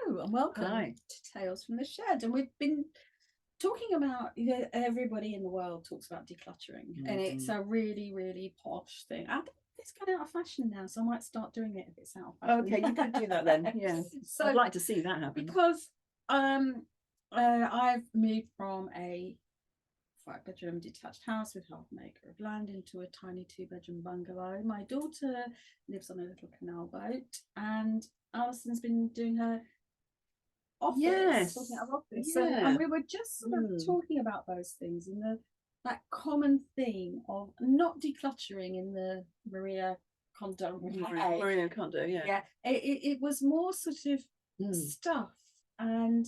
Hello and welcome to Tales from the Shed. And we've been talking about, everybody in the world talks about decluttering, and it's a really, really posh thing. I think it's gone out of fashion now, so I might start doing it if it's out of fashion. Okay, you could do that then. Yeah. So I'd like to see that happen. Because I've moved from a 5-bedroom detached house with half an acre of land into a tiny 2-bedroom bungalow. My daughter lives on a little canal boat, and Alison's been doing her office. Yes. Yeah. And we were just sort of talking about those things and that common theme of not decluttering in the Maria Kondo way. Maria Kondo, yeah. Yeah. It was more sort of stuff and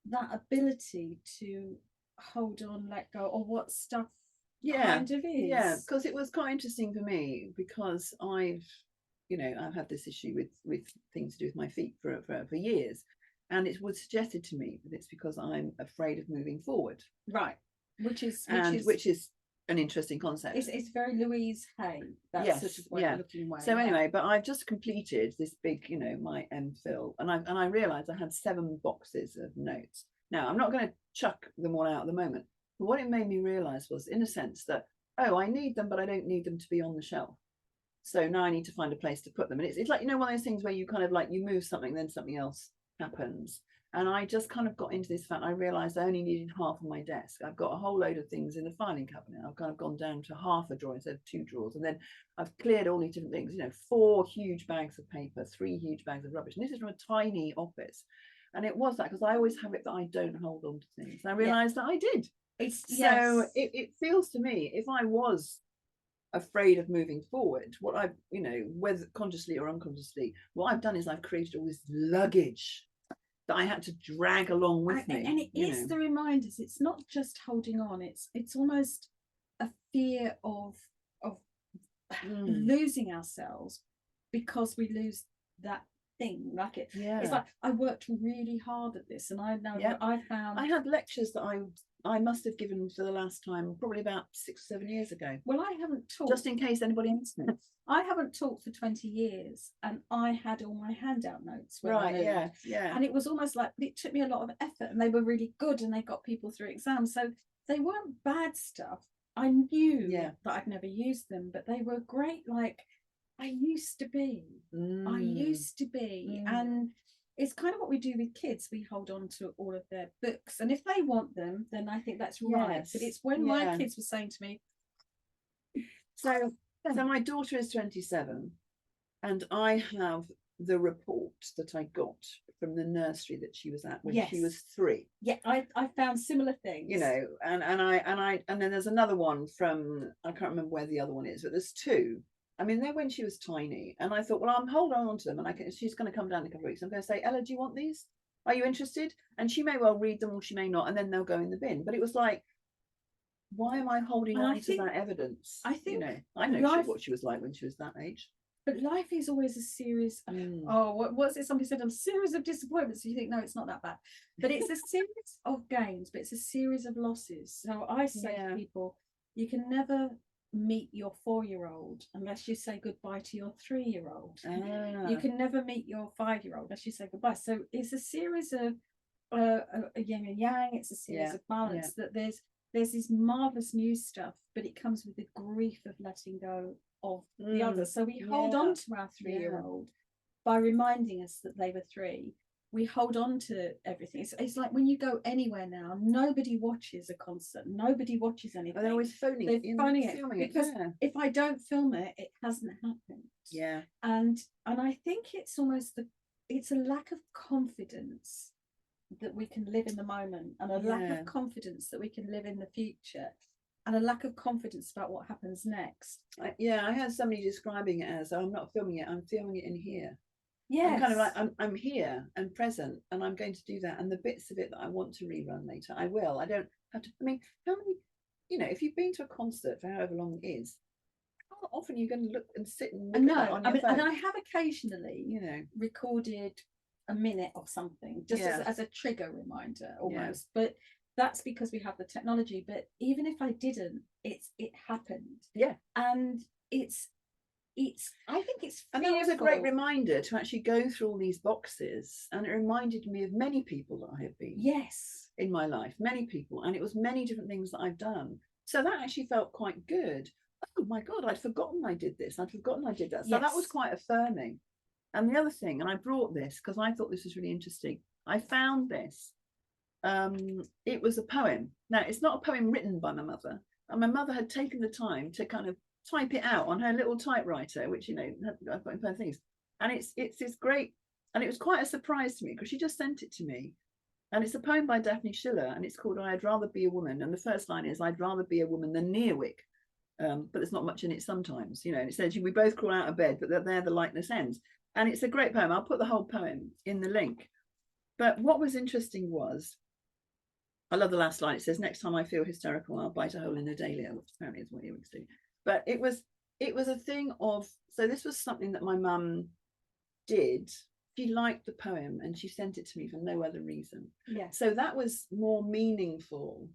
that ability to hold on, let go, or what stuff kind of is. Yeah, because it was quite interesting for me, because I've had this issue with things to do with my feet for years, and it was suggested to me that it's because I'm afraid of moving forward. Right. Which is an interesting concept. It's very Louise Hay. That's sort of way looking way. So anyway, but I've just completed this big, my MPhil, and I realised I had 7 boxes of notes. Now, I'm not going to chuck them all out at the moment, but what it made me realise was, in a sense, that, I need them, but I don't need them to be on the shelf. So now I need to find a place to put them. And it's like, one of those things where you kind of like, you move something, then something else happens. And I just kind of got into this fact. I realised I only needed half of my desk. I've got a whole load of things in the filing cabinet. I've kind of gone down to half a drawer instead of 2 drawers. And then I've cleared all these different things, 4 huge bags of paper, 3 huge bags of rubbish. And this is from a tiny office. And it was that, because I always have it that I don't hold on to things. And I realised that I did. It feels to me, if I was afraid of moving forward, what I've, whether consciously or unconsciously, what I've done is I've created all this luggage that I had to drag along with me. And it is the reminders. It's not just holding on. It's almost a fear of losing ourselves, because we lose that thing. Like it's like, I worked really hard at this, and I know what I found. I had lectures that I must have given for the last time probably about 6 or 7 years ago. Well, I haven't taught, just in case anybody else knows. I haven't taught for 20 years, and I had all my handout notes. Yeah. And it was almost like it took me a lot of effort, and they were really good, and they got people through exams. So they weren't bad stuff. I knew that I'd never used them, but they were great. Like, I used to be. And it's kind of what we do with kids. We hold on to all of their books, and if they want them, then I think that's right. But it's when my kids were saying to me, so my daughter is 27, and I have the report that I got from the nursery that she was at when she was 3. Yeah, I found similar things. And then there's another one from, I can't remember where the other one is, but there's 2. I mean, they're when she was tiny, and I thought, well, I'm holding on to them, and she's going to come down in a couple of weeks. I'm going to say, Ella, do you want these? Are you interested? And she may well read them, or she may not, and then they'll go in the bin. But it was like, why am I holding on to that evidence? I think I know what she was like when she was that age. But life is always a series of, what's it? Somebody said, a series of disappointments. So you think, no, it's not that bad. But it's a series of gains, but it's a series of losses. So I say to people, you can never meet your 4-year-old unless you say goodbye to your 3-year-old. You can never meet your 5-year-old unless you say goodbye. So it's a series of a yin and yang. It's a series of balance. That there's this marvelous new stuff, but it comes with the grief of letting go of the others. So we hold on to our 3-year-old by reminding us that they were 3. We hold on to everything. It's like when you go anywhere now, nobody watches a concert, nobody watches anything. They're always filming it because if I don't film it, it hasn't happened. And I think it's almost it's a lack of confidence that we can live in the moment, and a lack of confidence that we can live in the future, and a lack of confidence about what happens next. I heard somebody describing it as, I'm not filming it, I'm filming it in here. I'm kind of like, I'm here and present, and I'm going to do that, and the bits of it that I want to rerun later, I will. I don't have to. I mean, how many, if you've been to a concert for however long it is, how often are you going to look and sit and look at it on your phone? And I have occasionally recorded a minute or something, just as a trigger reminder almost. But that's because we have the technology. But even if I didn't, it happened. And it's I think it's I mean, it was a great reminder to actually go through all these boxes, and it reminded me of many people that I have been in my life, many people, and it was many different things that I've done. So that actually felt quite good. Oh my God, I'd forgotten I did this. I'd forgotten I did that. So that was quite affirming. And the other thing, and I brought this because I thought this was really interesting. I found this. It was a poem. Now, it's not a poem written by my mother. And my mother had taken the time to kind of type it out on her little typewriter, which, you know, I've got in her things. And it's this great, and it was quite a surprise to me because she just sent it to me. And it's a poem by Daphne Schiller, and it's called I'd Rather Be a Woman. And the first line is, I'd rather be a woman than Nearwick. But there's not much in it sometimes, you know, and it says, we both crawl out of bed, but there the likeness ends. And it's a great poem. I'll put the whole poem in the link. But what was interesting was, I love the last line. It says, next time I feel hysterical, I'll bite a hole in the dahlia, which apparently is what earwigs do. But it was a thing of, so this was something that my mum did. She liked the poem and she sent it to me for no other reason. Yeah. So that was more meaningful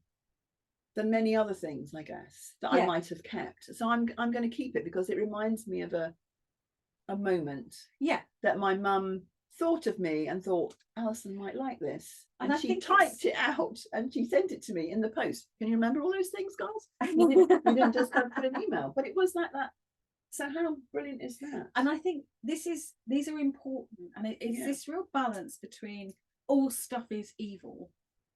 than many other things, I guess, that I might have kept. So I'm going to keep it because it reminds me of a moment that my mum thought of me and thought Alison might like this, and she typed it out and she sent it to me in the post. Can you remember all those things, guys? You didn't just put an email, but it was like that. So how brilliant is that? And I think these are important, and it's this real balance between all stuff is evil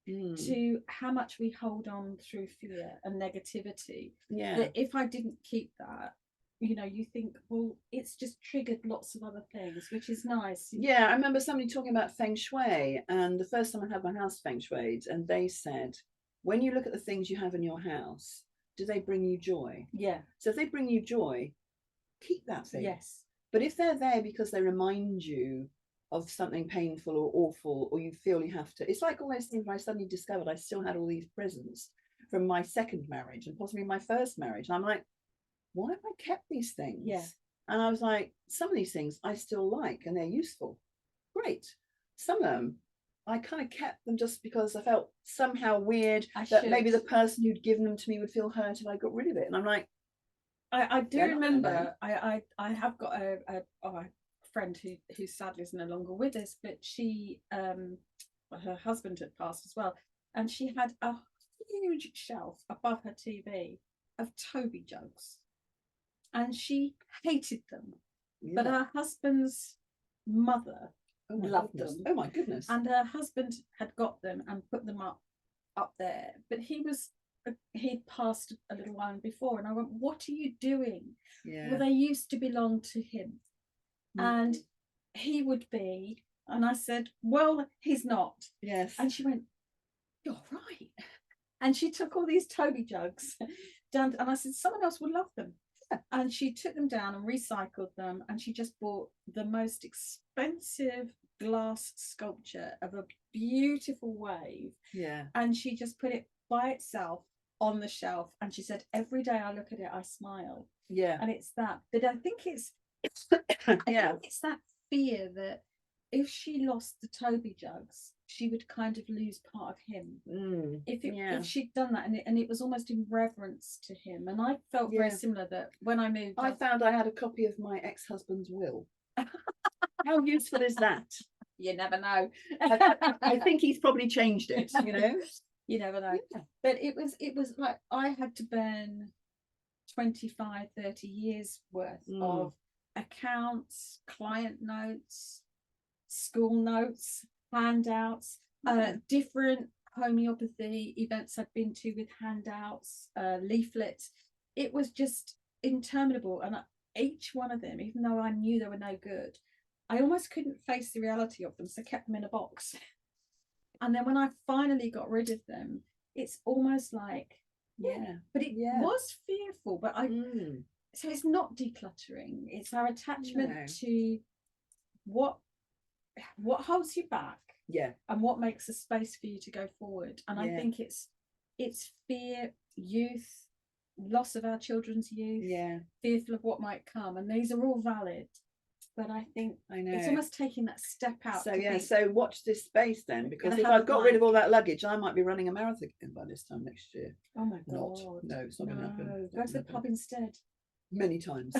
to how much we hold on through fear and negativity. That if I didn't keep that, you know, you think, well, it's just triggered lots of other things, which is nice. Yeah, I remember somebody talking about feng shui, and the first time I had my house feng shuied, and they said, when you look at the things you have in your house, do they bring you joy? Yeah. So if they bring you joy, keep that thing. Yes. But if they're there because they remind you of something painful or awful, or you feel you have to, it's like all those things where I suddenly discovered I still had all these presents from my second marriage and possibly my first marriage. And I'm like, why have I kept these things? Yeah. And I was like, some of these things I still like and they're useful. Great. Some of them, I kind of kept them just because I felt somehow weird that maybe the person who'd given them to me would feel hurt if I got rid of it. And I'm like, I do remember, I have got a friend who sadly is no longer with us, but she, her husband had passed as well. And she had a huge shelf above her TV of Toby jugs. And she hated them, but her husband's mother loved them. Oh my goodness! And her husband had got them and put them up there, but he'd passed a little while before, and I went, "What are you doing?" Well, they used to belong to him, and he would be. And I said, "Well, he's not." Yes. And she went, "You're right." And she took all these Toby jugs down, and I said, "Someone else will love them." And she took them down and recycled them, and she just bought the most expensive glass sculpture of a beautiful wave. Yeah. And she just put it by itself on the shelf, and she said, every day I look at it, I smile. Yeah. And it's that. But I think it's it's that fear that if she lost the Toby jugs, she would kind of lose part of him. If she'd done that, and it was almost in reverence to him. And I felt very similar, that when I moved, I found I had a copy of my ex-husband's will. How useful is that? You never know. I think he's probably changed it, you know. You never know. But it was like I had to burn 25, 30 years worth of accounts, client notes, school notes, handouts, different homeopathy events I'd been to with handouts, leaflets. It was just interminable, and each one of them, even though I knew they were no good, I almost couldn't face the reality of them, so I kept them in a box. And then when I finally got rid of them, it's almost like but it was fearful, but so it's not decluttering, it's our attachment to what holds you back, and what makes a space for you to go forward. And I think it's fear, youth, loss of our children's youth, fearful of what might come, and these are all valid, but I think it's almost taking that step out. So so watch this space then, because if I've got rid of all that luggage, I might be running a marathon again by this time next year. Oh my god. No, it's not going to happen. Go to the pub instead. Many times.